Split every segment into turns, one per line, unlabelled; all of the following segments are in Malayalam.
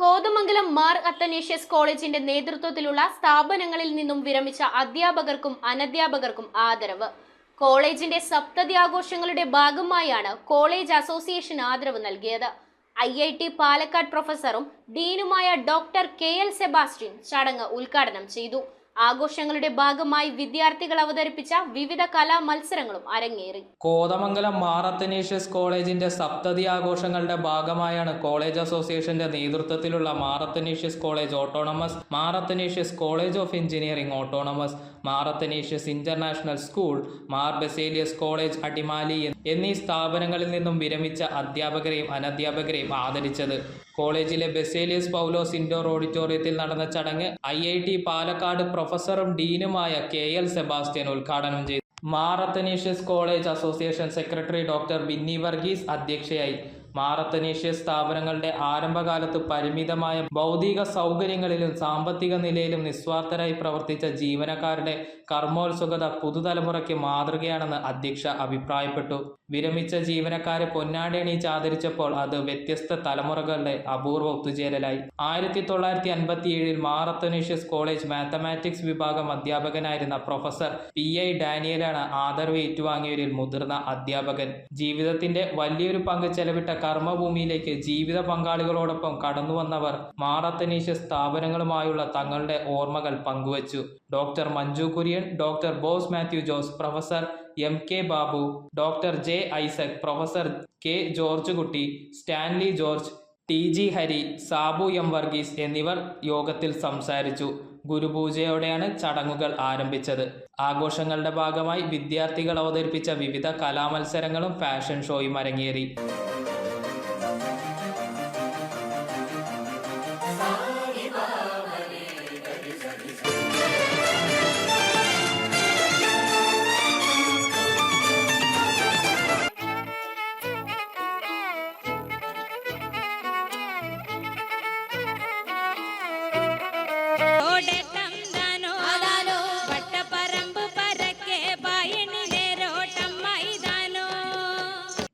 കോതമംഗലം മാർ അത്തനേഷ്യസ് കോളേജിന്റെ നേതൃത്വത്തിലുള്ള സ്ഥാപനങ്ങളിൽ നിന്നും വിരമിച്ച അധ്യാപകർക്കും അനധ്യാപകർക്കും ആദരവ്. കോളേജിന്റെ സപ്തതി ആഘോഷങ്ങളുടെ ഭാഗമായാണ് കോളേജ് അസോസിയേഷൻ ആദരവ് നൽകിയത്. IIT പാലക്കാട് പ്രൊഫസറും ഡീനുമായ ഡോക്ടർ KL സെബാസ്റ്റ്യൻ ചടങ്ങ് ഉദ്ഘാടനം ചെയ്തു. ആഘോഷങ്ങളുടെ ഭാഗമായി വിദ്യാർത്ഥികൾ അവതരിപ്പിച്ച വിവിധ കലാ മത്സരങ്ങളും അരങ്ങേറി.
കോതമംഗലം മാർ അത്തനേഷ്യസ് കോളേജിന്റെ സപ്തതി ആഘോഷങ്ങളുടെ ഭാഗമായാണ് കോളേജ് അസോസിയേഷന്റെ നേതൃത്വത്തിലുള്ള Mar Athanasius college autonomous, Mar Athanasius college of engineering autonomous, Mar Athanasius international school, Mar Baselios college Adimali എന്നീ സ്ഥാപനങ്ങളിൽ നിന്നും വിരമിച്ച അധ്യാപകരെയും അനധ്യാപകരെയും ആദരിച്ചത്. കോളേജിലെ ബസേലിയസ് പൗലോസ് ഇൻഡോർ ഓഡിറ്റോറിയത്തിൽ നടന്ന ചടങ്ങ് IIT പാലക്കാട് പ്രൊഫസറും ഡീനുമായ KL സെബാസ്റ്റ്യൻ ഉദ്ഘാടനം ചെയ്തു. Mar Athanasius college association secretary doctor Binny Varghese അധ്യക്ഷയായി. മാർ അത്തനേഷ്യസ് സ്ഥാപനങ്ങളുടെ ആരംഭകാലത്ത് പരിമിതമായ ഭൗതിക സൗകര്യങ്ങളിലും സാമ്പത്തിക നിലയിലും നിസ്വാർത്ഥരായി പ്രവർത്തിച്ച ജീവനക്കാരുടെ കർമ്മോത്സുകത പുതുതലമുറയ്ക്ക് മാതൃകയാണെന്ന് അധ്യക്ഷ അഭിപ്രായപ്പെട്ടു. വിരമിച്ച ജീവനക്കാരെ പൊന്നാടി അണിയിച്ച് ആദരിച്ചപ്പോൾ അത് വ്യത്യസ്ത തലമുറകളുടെ അപൂർവ ഒത്തുചേരലായി. 1957 മാർ അത്തനേഷ്യസ് കോളേജ് മാത്തമാറ്റിക്സ് വിഭാഗം അധ്യാപകനായിരുന്ന പ്രൊഫസർ PI ഡാനിയലാണ് ആദരവ് ഏറ്റുവാങ്ങിയവരിൽ മുതിർന്ന അധ്യാപകൻ. ജീവിതത്തിന്റെ വലിയൊരു പങ്ക് ചെലവിട്ട കർമ്മഭൂമിയിലേക്ക് ജീവിത പങ്കാളികളോടൊപ്പം കടന്നുവന്നവർ മാർ അത്തനേഷ്യസ് സ്ഥാപനങ്ങളുമായുള്ള തങ്ങളുടെ ഓർമ്മകൾ പങ്കുവച്ചു. Doctor Manju Kurian, doctor Bose Mathew Jose, professor MK Babu, doctor J Isaac, professor K George Kutty, Stanley George, TG Hari, Sabu M Varghese എന്നിവർ യോഗത്തിൽ സംസാരിച്ചു. ഗുരുപൂജയോടെയാണ് ചടങ്ങുകൾ ആരംഭിച്ചത്. ആഘോഷങ്ങളുടെ ഭാഗമായി വിദ്യാർത്ഥികൾ അവതരിപ്പിച്ച വിവിധ കലാമത്സരങ്ങളും ഫാഷൻ ഷോയും അരങ്ങേറി.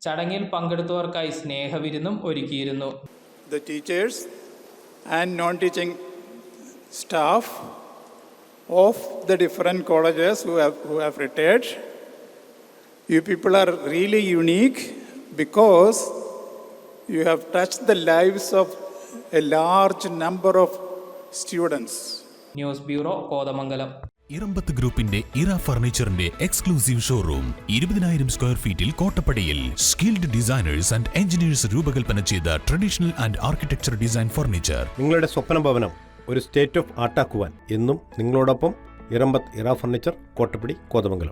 ചടങ്ങിൽ പങ്കെടുത്തവർക്കായി സ്നേഹവിരുന്നും ഒരുക്കിയിരുന്നു.
The teachers and non-teaching staff of the different colleges who have retired, you people are really unique because you have touched the lives of a large number of students.
News bureau, Kothamangalam.
Erambath ഗ്രൂപ്പിന്റെ ഇറ ഫർണിച്ചറിന്റെ എക്സ്ക്ലൂസീവ് ഷോറൂം 20,000 സ്ക്വയർ ഫീറ്റിൽ കോട്ടപ്പടിയിൽ. സ്കിൽഡ് ഡിസൈനേഴ്സ് ആൻഡ് എഞ്ചിനീയേഴ്സ് രൂപകൽപ്പന ചെയ്ത traditional and architecture design furniture.
നിങ്ങളുടെ സ്വപ്ന ഭവനം ഒരു സ്റ്റേറ്റ് ഓഫ് ആർട്ടാക്കുവാൻ എന്നും നിങ്ങളോടൊപ്പം ഇറമ്പത്ത് ഇറ ഫർണിച്ചർ, കോട്ടപ്പടി, കോതമംഗലം.